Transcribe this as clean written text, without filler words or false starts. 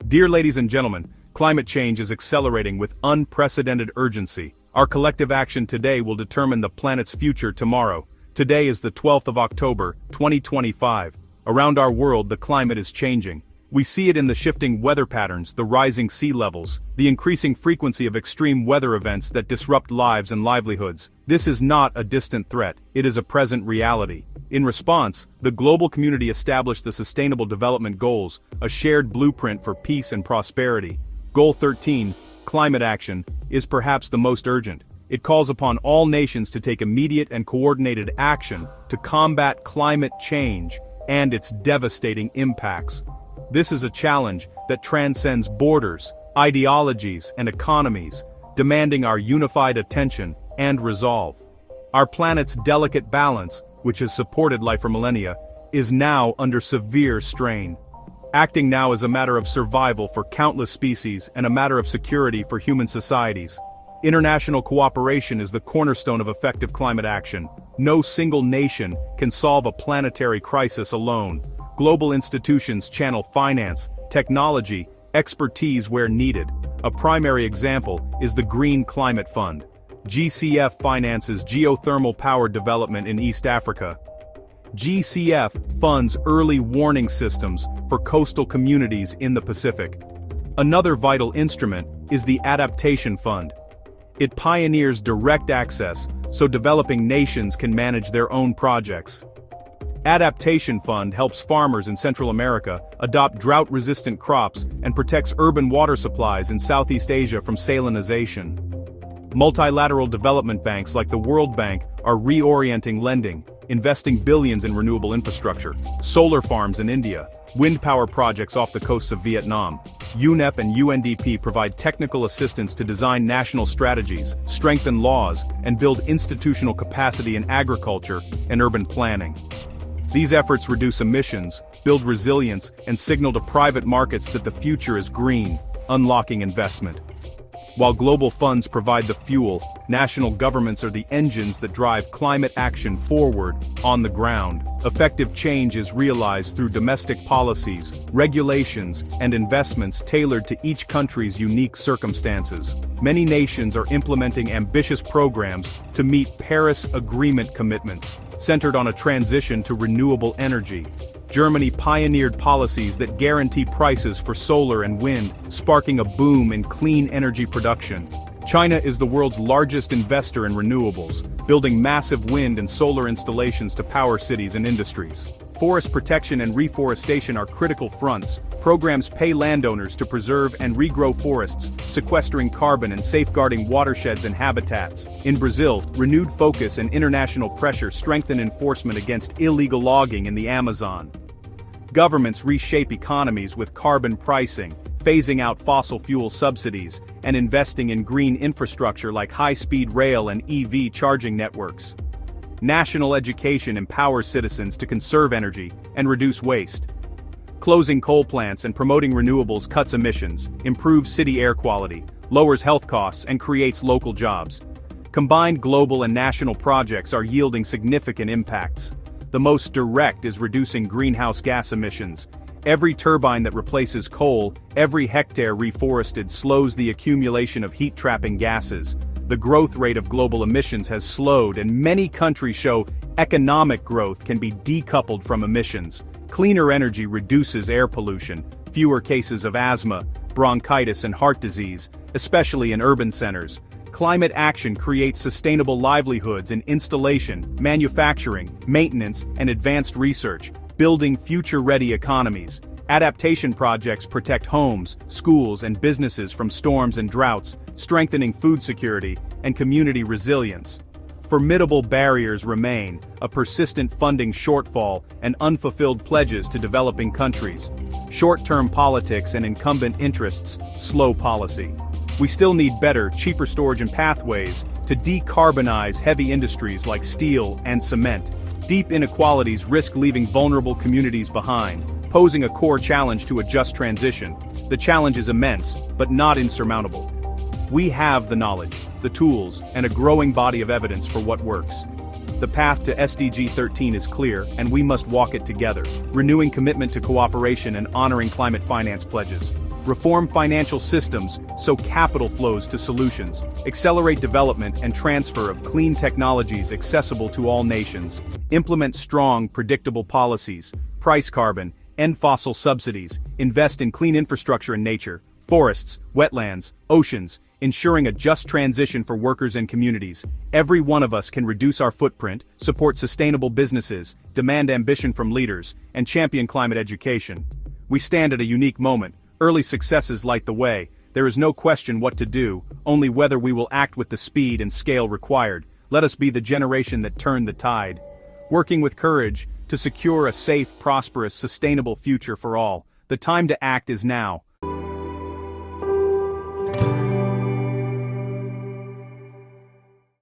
Dear ladies and gentlemen, climate change is accelerating with unprecedented urgency. Our collective action today will determine the planet's future tomorrow. Today is the 12th of October, 2025. Around our world, the climate is changing. We see it in the shifting weather patterns, the rising sea levels, the increasing frequency of extreme weather events that disrupt lives and livelihoods. This is not a distant threat, it is a present reality. In response, the global community established the Sustainable Development Goals, a shared blueprint for peace and prosperity. Goal 13, Climate Action, is perhaps the most urgent. It calls upon all nations to take immediate and coordinated action to combat climate change and its devastating impacts. This is a challenge that transcends borders, ideologies, and economies, demanding our unified attention and resolve. Our planet's delicate balance, which has supported life for millennia, is now under severe strain. Acting now is a matter of survival for countless species and a matter of security for human societies. International cooperation is the cornerstone of effective climate action. No single nation can solve a planetary crisis alone. Global institutions channel finance, technology, expertise where needed. A primary example is the Green Climate Fund. GCF finances geothermal power development in East Africa. GCF funds early warning systems for coastal communities in the Pacific. Another vital instrument is the Adaptation Fund. It pioneers direct access so developing nations can manage their own projects. Adaptation Fund helps farmers in Central America adopt drought-resistant crops and protects urban water supplies in Southeast Asia from salinization. Multilateral development banks like the World Bank are reorienting lending, investing billions in renewable infrastructure, solar farms in India, wind power projects off the coasts of Vietnam. UNEP and UNDP provide technical assistance to design national strategies, strengthen laws, and build institutional capacity in agriculture and urban planning. These efforts reduce emissions, build resilience, and signal to private markets that the future is green, unlocking investment. While global funds provide the fuel, national governments are the engines that drive climate action forward, on the ground. Effective change is realized through domestic policies, regulations, and investments tailored to each country's unique circumstances. Many nations are implementing ambitious programs to meet Paris Agreement commitments, centered on a transition to renewable energy. Germany pioneered policies that guarantee prices for solar and wind, sparking a boom in clean energy production. China is the world's largest investor in renewables, building massive wind and solar installations to power cities and industries. Forest protection and reforestation are critical fronts. Programs pay landowners to preserve and regrow forests, sequestering carbon and safeguarding watersheds and habitats. In Brazil, renewed focus and international pressure strengthen enforcement against illegal logging in the Amazon. Governments reshape economies with carbon pricing, phasing out fossil fuel subsidies, and investing in green infrastructure like high-speed rail and EV charging networks. National education empowers citizens to conserve energy and reduce waste. Closing coal plants and promoting renewables cuts emissions, improves city air quality, lowers health costs, and creates local jobs. Combined global and national projects are yielding significant impacts. The most direct is reducing greenhouse gas emissions. Every turbine that replaces coal, every hectare reforested slows the accumulation of heat-trapping gases. The growth rate of global emissions has slowed, and many countries show economic growth can be decoupled from emissions. Cleaner energy reduces air pollution, fewer cases of asthma, bronchitis, and heart disease, especially in urban centers. Climate action creates sustainable livelihoods in installation, manufacturing, maintenance, and advanced research, building future-ready economies. Adaptation projects protect homes, schools, and businesses from storms and droughts, strengthening food security and community resilience. Formidable barriers remain, a persistent funding shortfall, and unfulfilled pledges to developing countries. Short-term politics and incumbent interests slow policy. We still need better, cheaper storage and pathways to decarbonize heavy industries like steel and cement. Deep inequalities risk leaving vulnerable communities behind, posing a core challenge to a just transition. The challenge is immense, but not insurmountable. We have the knowledge, the tools, and a growing body of evidence for what works. The path to SDG 13 is clear, and we must walk it together, renewing commitment to cooperation and honoring climate finance pledges. Reform financial systems so capital flows to solutions. Accelerate development and transfer of clean technologies accessible to all nations. Implement strong, predictable policies. Price carbon, end fossil subsidies, invest in clean infrastructure and nature, forests, wetlands, oceans, ensuring a just transition for workers and communities. Every one of us can reduce our footprint, support sustainable businesses, demand ambition from leaders, and champion climate education. We stand at a unique moment. Early successes light the way. There is no question what to do, only whether we will act with the speed and scale required. Let us be the generation that turned the tide. Working with courage to secure a safe, prosperous, sustainable future for all. The time to act is now.